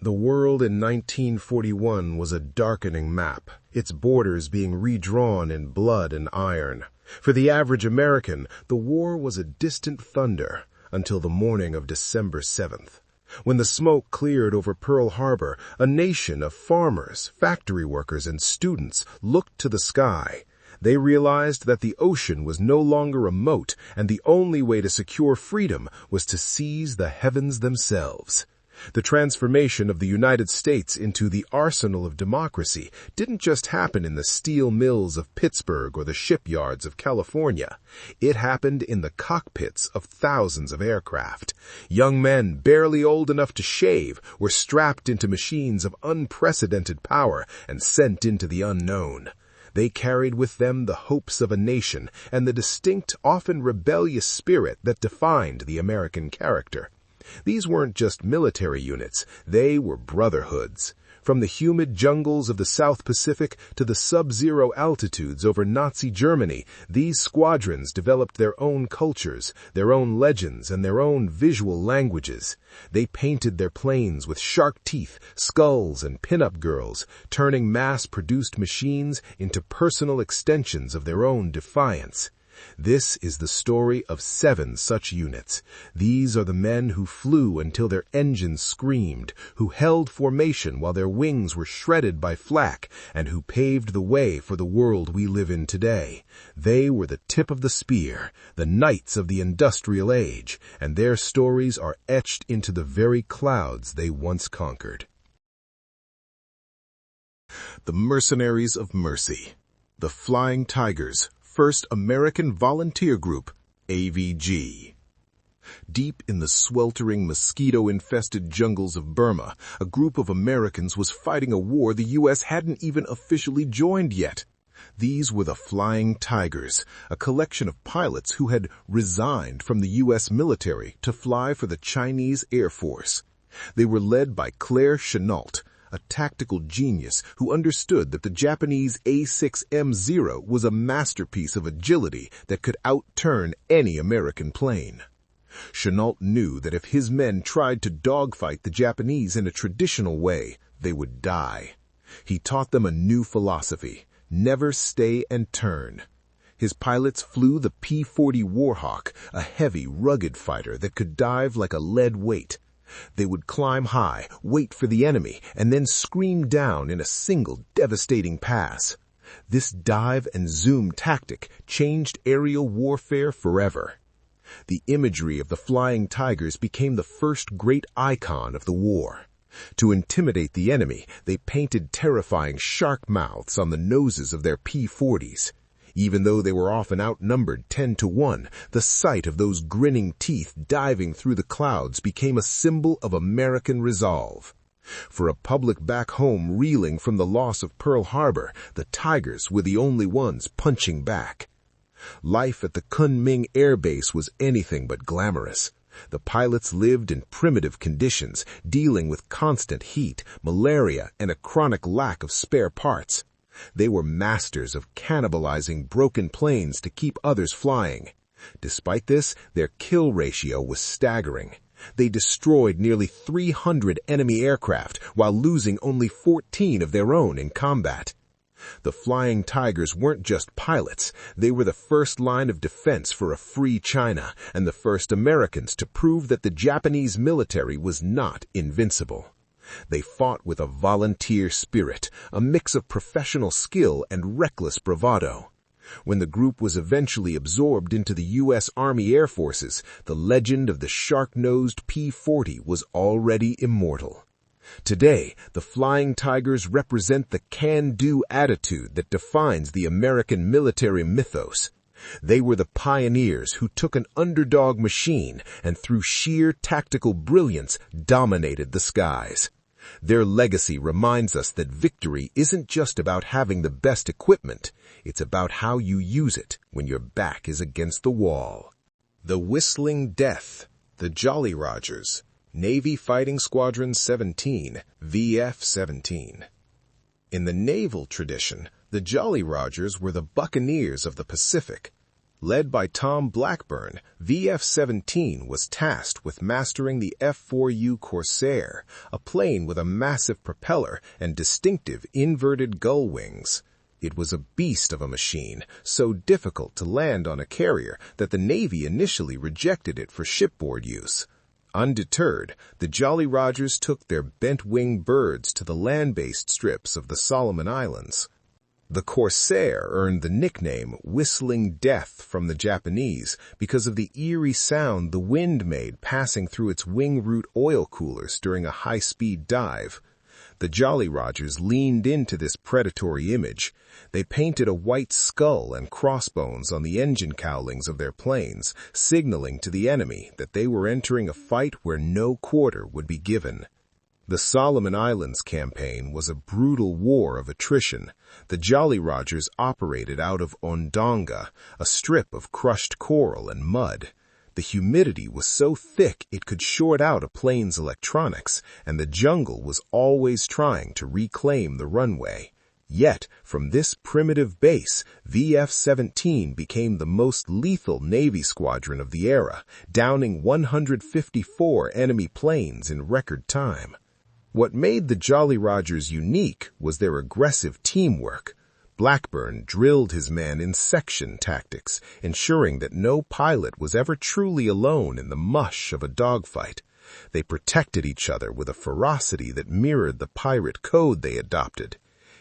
The world in 1941 was a darkening map, its borders being redrawn in blood and iron. For the average American, the war was a distant thunder until the morning of December 7th. When the smoke cleared over Pearl Harbor, a nation of farmers, factory workers, and students looked to the sky. They realized that the ocean was no longer a moat, and the only way to secure freedom was to seize the heavens themselves. The transformation of the United States into the arsenal of democracy didn't just happen in the steel mills of Pittsburgh or the shipyards of California. It happened in the cockpits of thousands of aircraft. Young men, barely old enough to shave, were strapped into machines of unprecedented power and sent into the unknown. They carried with them the hopes of a nation and the distinct, often rebellious spirit that defined the American character. These weren't just military units, they were brotherhoods. From the humid jungles of the South Pacific to the sub-zero altitudes over Nazi Germany, these squadrons developed their own cultures, their own legends, and their own visual languages. They painted their planes with shark teeth, skulls, and pin-up girls, turning mass-produced machines into personal extensions of their own defiance. This is the story of 7 such units. These are the men who flew until their engines screamed, who held formation while their wings were shredded by flak, and who paved the way for the world we live in today. They were the tip of the spear, the knights of the industrial age, and their stories are etched into the very clouds they once conquered. The Mercenaries of Mercy. The Flying Tigers. 1st American Volunteer Group, AVG. Deep in the sweltering, mosquito-infested jungles of Burma, a group of Americans was fighting a war the U.S. hadn't even officially joined yet. These were the Flying Tigers, a collection of pilots who had resigned from the U.S. military to fly for the Chinese Air Force. They were led by Claire Chennault, a tactical genius who understood that the Japanese A6M0 was a masterpiece of agility that could outturn any American plane. Chennault knew that if his men tried to dogfight the Japanese in a traditional way, they would die. He taught them a new philosophy: never stay and turn. His pilots flew the P-40 Warhawk, a heavy, rugged fighter that could dive like a lead weight. They would climb high, wait for the enemy, and then scream down in a single devastating pass. This dive and zoom tactic changed aerial warfare forever. The imagery of the Flying Tigers became the first great icon of the war. To intimidate the enemy, they painted terrifying shark mouths on the noses of their P-40s. Even though they were often outnumbered 10-1, the sight of those grinning teeth diving through the clouds became a symbol of American resolve. For a public back home reeling from the loss of Pearl Harbor, the Tigers were the only ones punching back. Life at the Kunming Air Base was anything but glamorous. The pilots lived in primitive conditions, dealing with constant heat, malaria, and a chronic lack of spare parts. They were masters of cannibalizing broken planes to keep others flying. Despite this, their kill ratio was staggering. They destroyed nearly 300 enemy aircraft while losing only 14 of their own in combat. The Flying Tigers weren't just pilots. They were the first line of defense for a free China and the first Americans to prove that the Japanese military was not invincible. They fought with a volunteer spirit, a mix of professional skill and reckless bravado. When the group was eventually absorbed into the U.S. Army Air Forces, the legend of the shark-nosed P-40 was already immortal. Today, the Flying Tigers represent the can-do attitude that defines the American military mythos. They were the pioneers who took an underdog machine and through sheer tactical brilliance dominated the skies. Their legacy reminds us that victory isn't just about having the best equipment, it's about how you use it when your back is against the wall. The Whistling Death, the Jolly Rogers, Navy Fighting Squadron 17, VF-17. In the naval tradition, the Jolly Rogers were the buccaneers of the Pacific. Led by Tom Blackburn, VF-17 was tasked with mastering the F-4U Corsair, a plane with a massive propeller and distinctive inverted gull wings. It was a beast of a machine, so difficult to land on a carrier that the Navy initially rejected it for shipboard use. Undeterred, the Jolly Rogers took their bent-wing birds to the land-based strips of the Solomon Islands. The Corsair earned the nickname Whistling Death from the Japanese because of the eerie sound the wind made passing through its wing root oil coolers during a high-speed dive. The Jolly Rogers leaned into this predatory image. They painted a white skull and crossbones on the engine cowlings of their planes, signaling to the enemy that they were entering a fight where no quarter would be given. The Solomon Islands campaign was a brutal war of attrition. The Jolly Rogers operated out of Ondonga, a strip of crushed coral and mud. The humidity was so thick it could short out a plane's electronics, and the jungle was always trying to reclaim the runway. Yet, from this primitive base, VF-17 became the most lethal Navy squadron of the era, downing 154 enemy planes in record time. What made the Jolly Rogers unique was their aggressive teamwork. Blackburn drilled his men in section tactics, ensuring that no pilot was ever truly alone in the mush of a dogfight. They protected each other with a ferocity that mirrored the pirate code they adopted.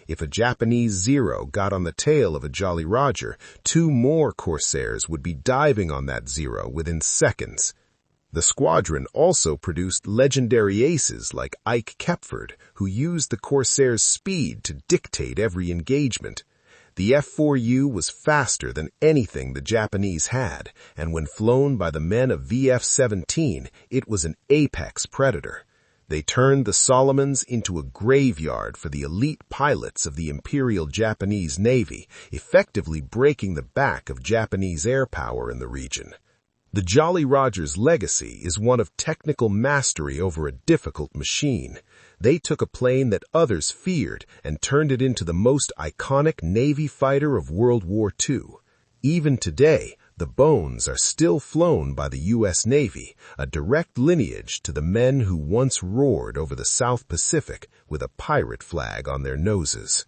If a Japanese Zero got on the tail of a Jolly Roger, 2 more Corsairs would be diving on that Zero within seconds. The squadron also produced legendary aces like Ike Kepford, who used the Corsair's speed to dictate every engagement. The F-4U was faster than anything the Japanese had, and when flown by the men of VF-17, it was an apex predator. They turned the Solomons into a graveyard for the elite pilots of the Imperial Japanese Navy, effectively breaking the back of Japanese air power in the region. The Jolly Rogers' legacy is one of technical mastery over a difficult machine. They took a plane that others feared and turned it into the most iconic Navy fighter of World War II. Even today, the bones are still flown by the U.S. Navy, a direct lineage to the men who once roared over the South Pacific with a pirate flag on their noses.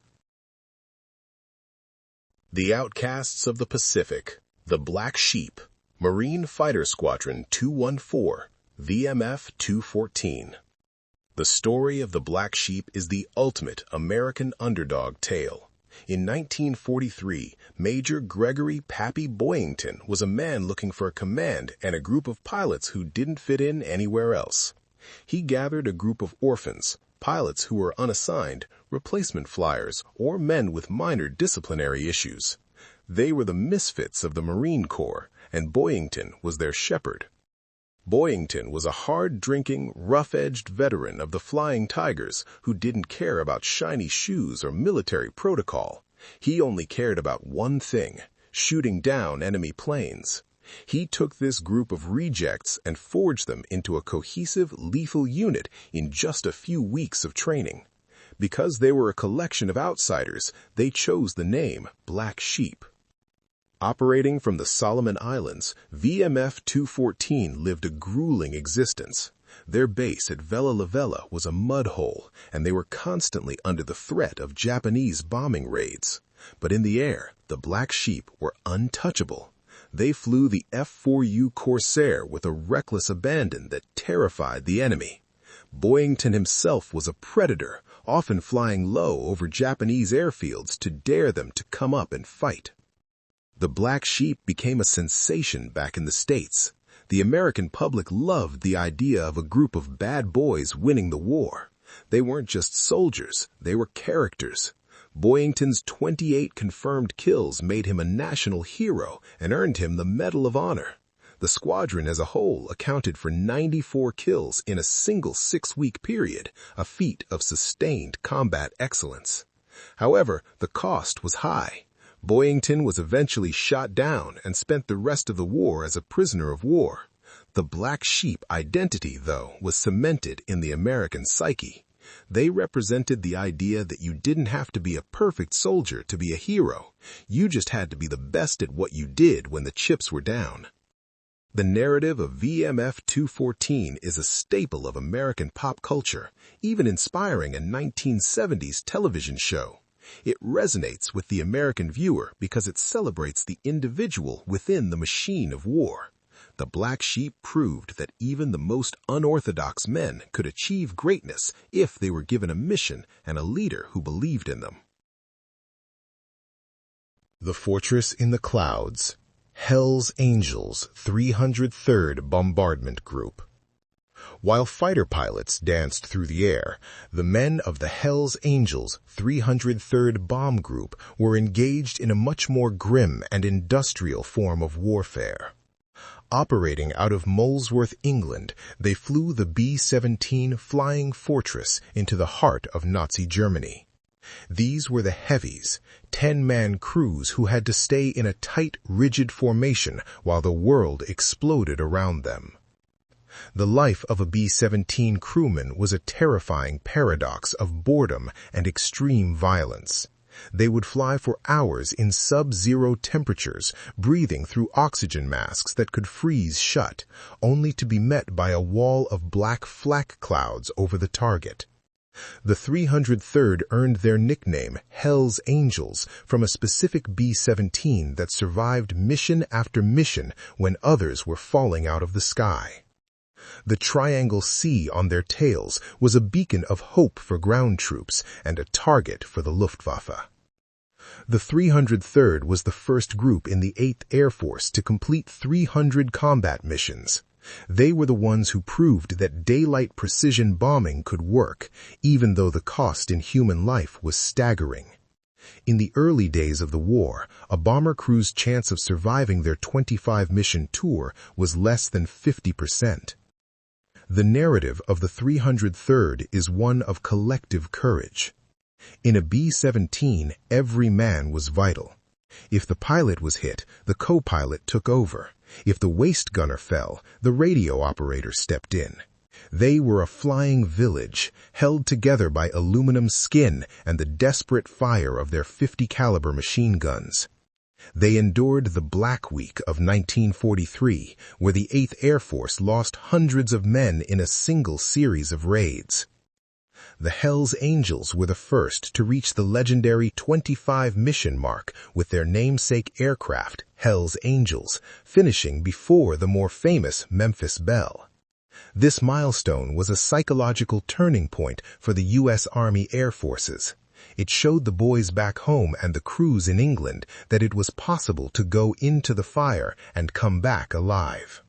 The Outcasts of the Pacific, the Black Sheep, Marine Fighter Squadron 214, VMF 214. The story of the Black Sheep is the ultimate American underdog tale. In 1943, Major Gregory Pappy Boyington was a man looking for a command and a group of pilots who didn't fit in anywhere else. He gathered a group of orphans, pilots who were unassigned, replacement flyers, or men with minor disciplinary issues. They were the misfits of the Marine Corps, and Boyington was their shepherd. Boyington was a hard-drinking, rough-edged veteran of the Flying Tigers who didn't care about shiny shoes or military protocol. He only cared about one thing: shooting down enemy planes. He took this group of rejects and forged them into a cohesive, lethal unit in just a few weeks of training. Because they were a collection of outsiders, they chose the name Black Sheep. Operating from the Solomon Islands, VMF 214 lived a grueling existence. Their base at Vella La Vella was a mud hole, and they were constantly under the threat of Japanese bombing raids. But in the air, the Black Sheep were untouchable. They flew the F-4U Corsair with a reckless abandon that terrified the enemy. Boyington himself was a predator, often flying low over Japanese airfields to dare them to come up and fight. The Black Sheep became a sensation back in the States. The American public loved the idea of a group of bad boys winning the war. They weren't just soldiers, they were characters. Boyington's 28 confirmed kills made him a national hero and earned him the Medal of Honor. The squadron as a whole accounted for 94 kills in a single 6-week period, a feat of sustained combat excellence. However, the cost was high. Boyington was eventually shot down and spent the rest of the war as a prisoner of war. The Black Sheep identity, though, was cemented in the American psyche. They represented the idea that you didn't have to be a perfect soldier to be a hero. You just had to be the best at what you did when the chips were down. The narrative of VMF 214 is a staple of American pop culture, even inspiring a 1970s television show. It resonates with the American viewer because it celebrates the individual within the machine of war. The Black Sheep proved that even the most unorthodox men could achieve greatness if they were given a mission and a leader who believed in them. The Fortress in the Clouds, Hell's Angels 303rd Bombardment Group. While fighter pilots danced through the air, the men of the Hell's Angels 303rd Bomb Group were engaged in a much more grim and industrial form of warfare. Operating out of Molesworth, England, they flew the B-17 Flying Fortress into the heart of Nazi Germany. These were the heavies, 10-man crews who had to stay in a tight, rigid formation while the world exploded around them. The life of a B-17 crewman was a terrifying paradox of boredom and extreme violence. They would fly for hours in sub-zero temperatures, breathing through oxygen masks that could freeze shut, only to be met by a wall of black flak clouds over the target. The 303rd earned their nickname Hell's Angels from a specific B-17 that survived mission after mission when others were falling out of the sky. The Triangle C on their tails was a beacon of hope for ground troops and a target for the Luftwaffe. The 303rd was the first group in the 8th Air Force to complete 300 combat missions. They were the ones who proved that daylight precision bombing could work, even though the cost in human life was staggering. In the early days of the war, a bomber crew's chance of surviving their 25-mission tour was less than 50%. The narrative of the 303rd is one of collective courage. In a B-17, every man was vital. If the pilot was hit, the co-pilot took over. If the waist gunner fell, the radio operator stepped in. They were a flying village, held together by aluminum skin and the desperate fire of their 50-caliber machine guns. They endured the Black Week of 1943, where the 8th Air Force lost hundreds of men in a single series of raids. The Hell's Angels were the first to reach the legendary 25-mission mark with their namesake aircraft, Hell's Angels, finishing before the more famous Memphis Belle. This milestone was a psychological turning point for the U.S. Army Air Forces. It showed the boys back home and the crews in England that it was possible to go into the fire and come back alive.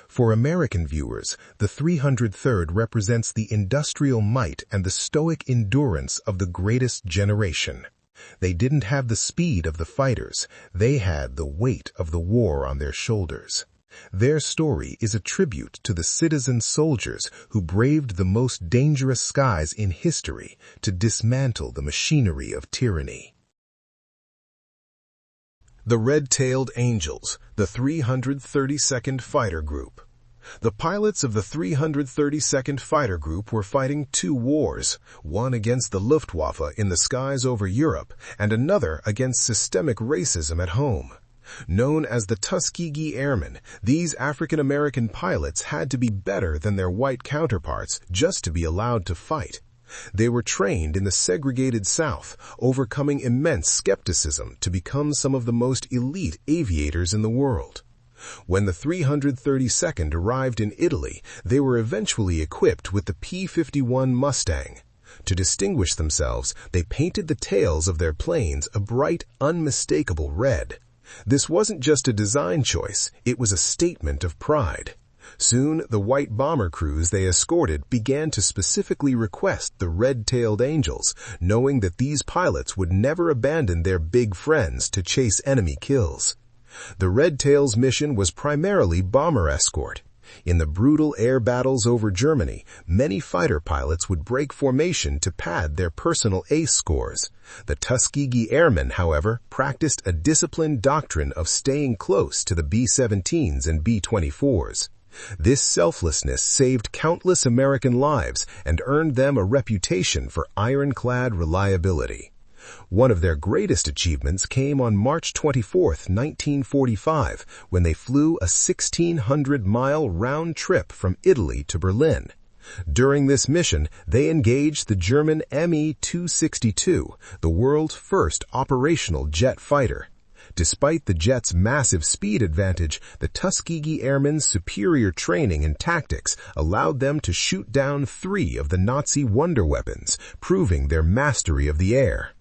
For American viewers, the 303rd represents the industrial might and the stoic endurance of the greatest generation. They didn't have the speed of the fighters, they had the weight of the war on their shoulders. Their story is a tribute to the citizen soldiers who braved the most dangerous skies in history to dismantle the machinery of tyranny. The Red-Tailed Angels, the 332nd Fighter Group. The pilots of the 332nd Fighter Group were fighting two wars, one against the Luftwaffe in the skies over Europe and another against systemic racism at home. Known as the Tuskegee Airmen, these African-American pilots had to be better than their white counterparts just to be allowed to fight. They were trained in the segregated South, overcoming immense skepticism to become some of the most elite aviators in the world. When the 332nd arrived in Italy, they were eventually equipped with the P-51 Mustang. To distinguish themselves, they painted the tails of their planes a bright, unmistakable red. This wasn't just a design choice, it was a statement of pride. Soon, the white bomber crews they escorted began to specifically request the Red-Tailed Angels, knowing that these pilots would never abandon their big friends to chase enemy kills. The Red Tails' mission was primarily bomber escort. In the brutal air battles over Germany, many fighter pilots would break formation to pad their personal ace scores. The Tuskegee Airmen, however, practiced a disciplined doctrine of staying close to the B-17s and B-24s. This selflessness saved countless American lives and earned them a reputation for ironclad reliability. One of their greatest achievements came on March 24, 1945, when they flew a 1,600-mile round trip from Italy to Berlin. During this mission, they engaged the German Me-262, the world's first operational jet fighter. Despite the jet's massive speed advantage, the Tuskegee Airmen's superior training and tactics allowed them to shoot down 3 of the Nazi wonder weapons, proving their mastery of the air.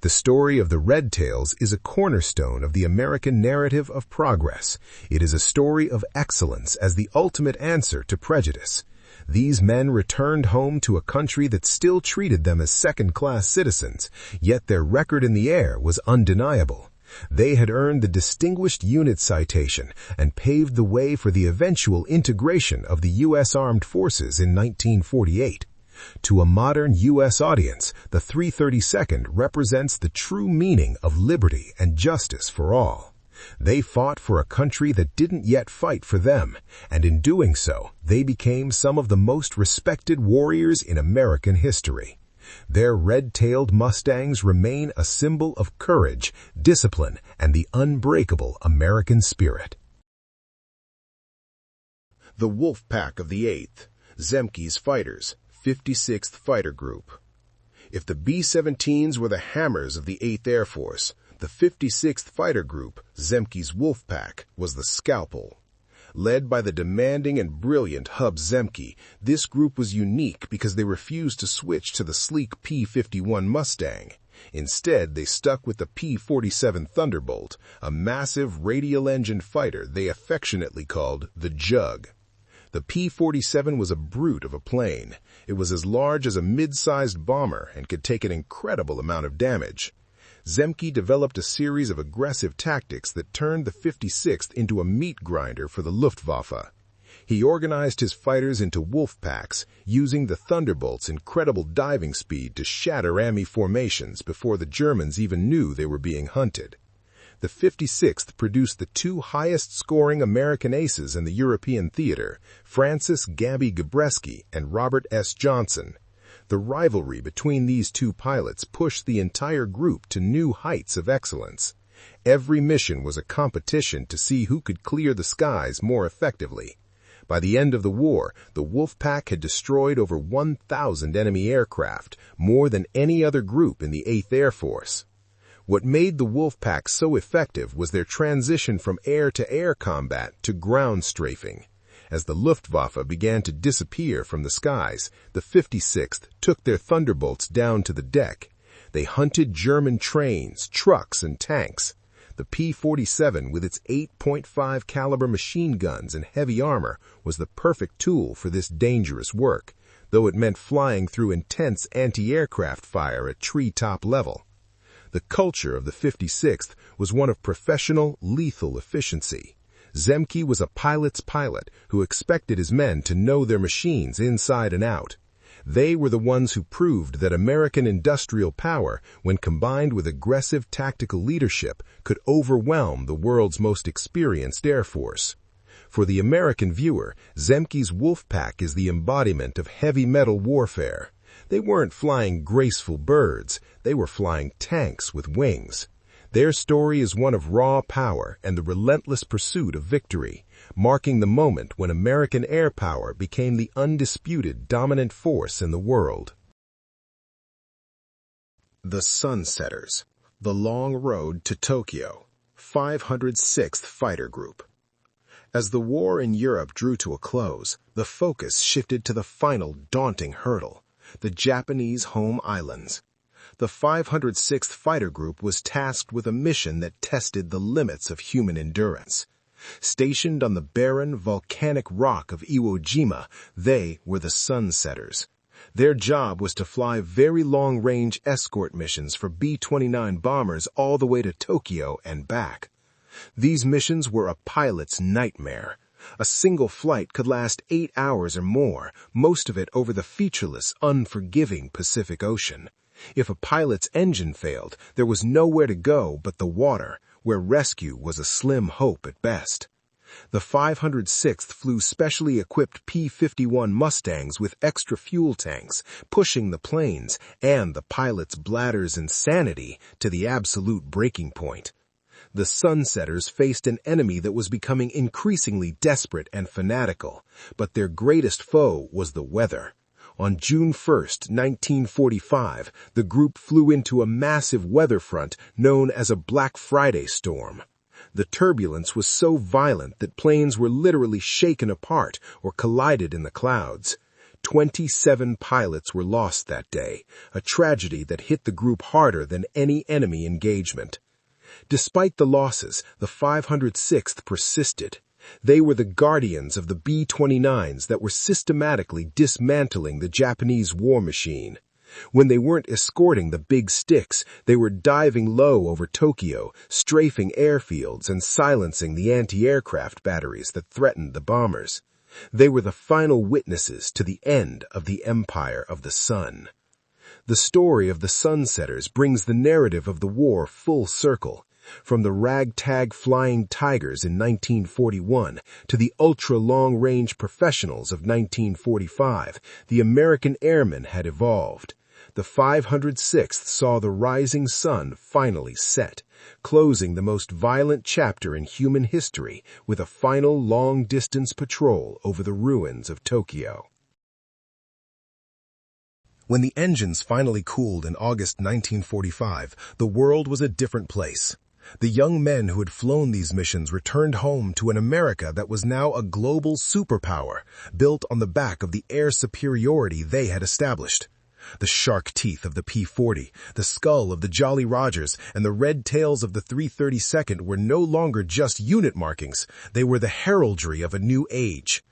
The story of the Red Tails is a cornerstone of the American narrative of progress. It is a story of excellence as the ultimate answer to prejudice. These men returned home to a country that still treated them as second-class citizens, yet their record in the air was undeniable. They had earned the Distinguished Unit Citation and paved the way for the eventual integration of the U.S. Armed Forces in 1948. To a modern U.S. audience, the 332nd represents the true meaning of liberty and justice for all. They fought for a country that didn't yet fight for them, and in doing so, they became some of the most respected warriors in American history. Their red-tailed Mustangs remain a symbol of courage, discipline, and the unbreakable American spirit. The Wolfpack of the 8th, Zemke's fighters, 56th Fighter Group. If the B-17s were the hammers of the 8th Air Force, the 56th Fighter Group, Zemke's Wolfpack, was the scalpel. Led by the demanding and brilliant Hub Zemke, this group was unique because they refused to switch to the sleek P-51 Mustang. Instead, they stuck with the P-47 Thunderbolt, a massive radial-engine fighter they affectionately called the Jug. The P-47 was a brute of a plane. It was as large as a mid-sized bomber and could take an incredible amount of damage. Zemke developed a series of aggressive tactics that turned the 56th into a meat grinder for the Luftwaffe. He organized his fighters into wolf packs, using the Thunderbolt's incredible diving speed to shatter enemy formations before the Germans even knew they were being hunted. The 56th produced the 2 highest-scoring American aces in the European theater, Francis Gabby Gabreski and Robert S. Johnson. The rivalry between these 2 pilots pushed the entire group to new heights of excellence. Every mission was a competition to see who could clear the skies more effectively. By the end of the war, the Wolfpack had destroyed over 1,000 enemy aircraft, more than any other group in the 8th Air Force. What made the Wolfpack so effective was their transition from air-to-air combat to ground strafing. As the Luftwaffe began to disappear from the skies, the 56th took their Thunderbolts down to the deck. They hunted German trains, trucks, and tanks. The P-47, with its 8.5 caliber machine guns and heavy armor, was the perfect tool for this dangerous work, though it meant flying through intense anti-aircraft fire at treetop level. The culture of the 56th was one of professional, lethal efficiency. Zemke was a pilot's pilot who expected his men to know their machines inside and out. They were the ones who proved that American industrial power, when combined with aggressive tactical leadership, could overwhelm the world's most experienced Air Force. For the American viewer, Zemke's Wolfpack is the embodiment of heavy metal warfare. They weren't flying graceful birds, they were flying tanks with wings. Their story is one of raw power and the relentless pursuit of victory, marking the moment when American air power became the undisputed dominant force in the world. The Sunsetters, the long road to Tokyo, 506th Fighter Group. As the war in Europe drew to a close, the focus shifted to the final daunting hurdle, the Japanese home islands. The 506th Fighter Group was tasked with a mission that tested the limits of human endurance. Stationed on the barren, volcanic rock of Iwo Jima, they were the Sunsetters. Their job was to fly very long-range escort missions for B-29 bombers all the way to Tokyo and back. These missions were a pilot's nightmare. A single flight could last 8 hours or more, most of it over the featureless, unforgiving Pacific Ocean. If a pilot's engine failed, there was nowhere to go but the water, where rescue was a slim hope at best. The 506th flew specially equipped P-51 Mustangs with extra fuel tanks, pushing the planes and the pilots' bladders' insanity to the absolute breaking point. The Sunsetters faced an enemy that was becoming increasingly desperate and fanatical, but their greatest foe was the weather. On June 1, 1945, the group flew into a massive weather front known as a Black Friday storm. The turbulence was so violent that planes were literally shaken apart or collided in the clouds. 27 pilots were lost that day, a tragedy that hit the group harder than any enemy engagement. Despite the losses, the 506th persisted. They were the guardians of the B-29s that were systematically dismantling the Japanese war machine. When they weren't escorting the big sticks, they were diving low over Tokyo, strafing airfields and silencing the anti-aircraft batteries that threatened the bombers. They were the final witnesses to the end of the Empire of the Sun. The story of the Sunsetters brings the narrative of the war full circle. From the ragtag flying tigers in 1941 to the ultra-long-range professionals of 1945, the American airmen had evolved. The 506th saw the rising sun finally set, closing the most violent chapter in human history with a final long-distance patrol over the ruins of Tokyo. When the engines finally cooled in August 1945, the world was a different place. The young men who had flown these missions returned home to an America that was now a global superpower, built on the back of the air superiority they had established. The shark teeth of the P-40, the skull of the Jolly Rogers, and the red tails of the 332nd were no longer just unit markings. They were the heraldry of a new age.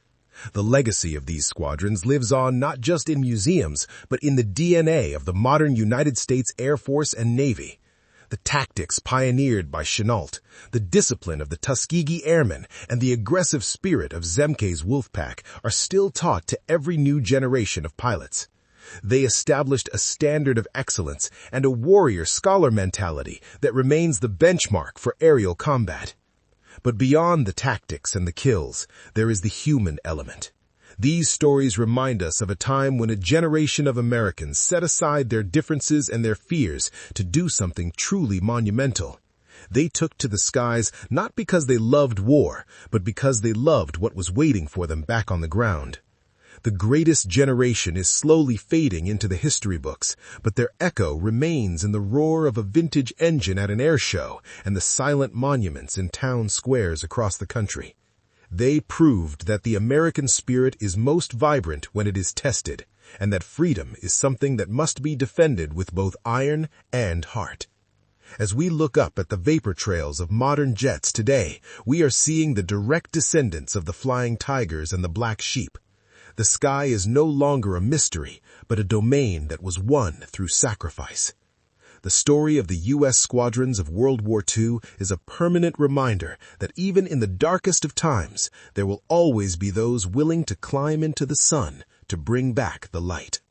The legacy of these squadrons lives on not just in museums, but in the DNA of the modern United States Air Force and Navy. The tactics pioneered by Chenault, the discipline of the Tuskegee Airmen, and the aggressive spirit of Zemke's Wolfpack are still taught to every new generation of pilots. They established a standard of excellence and a warrior-scholar mentality that remains the benchmark for aerial combat. But beyond the tactics and the kills, there is the human element. These stories remind us of a time when a generation of Americans set aside their differences and their fears to do something truly monumental. They took to the skies not because they loved war, but because they loved what was waiting for them back on the ground. The greatest generation is slowly fading into the history books, but their echo remains in the roar of a vintage engine at an air show and the silent monuments in town squares across the country. They proved that the American spirit is most vibrant when it is tested, and that freedom is something that must be defended with both iron and heart. As we look up at the vapor trails of modern jets today, we are seeing the direct descendants of the Flying Tigers and the Black Sheep. The sky is no longer a mystery, but a domain that was won through sacrifice. The story of the U.S. squadrons of World War II is a permanent reminder that even in the darkest of times, there will always be those willing to climb into the sun to bring back the light.